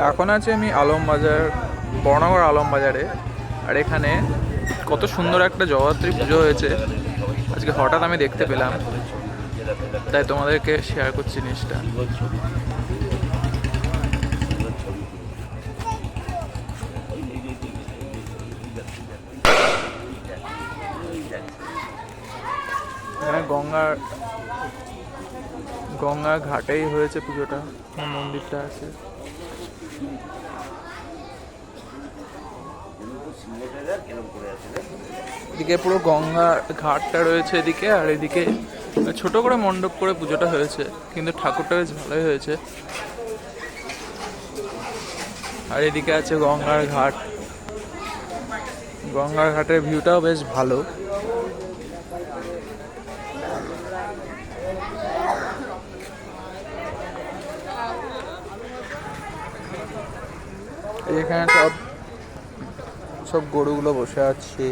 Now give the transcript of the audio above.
এখন আছে আমি আলমবাজার, বর্ণনগর আলমবাজারে। আর এখানে কত সুন্দর একটা জগদ্ধাত্রী পুজো হয়েছে আজকে, হঠাৎ আমি দেখতে পেলাম, তাই তোমাদেরকে শেয়ার করছি জিনিসটা। এখানে গঙ্গার ঘাটেই হয়েছে পুজোটা, মন্দিরটা আছে। এদিকে পুরো গঙ্গা ঘাটটা রয়েছে এদিকে, আর এদিকে ছোট করে মণ্ডপ করে পুজোটা হয়েছে, কিন্তু ঠাকুরটা বেশ ভালোই হয়েছে। আর এদিকে আছে গঙ্গার ঘাট, গঙ্গার ঘাটের ভিউটাও বেশ ভালো। এখানে সব সব গরুগুলো বসে আছে।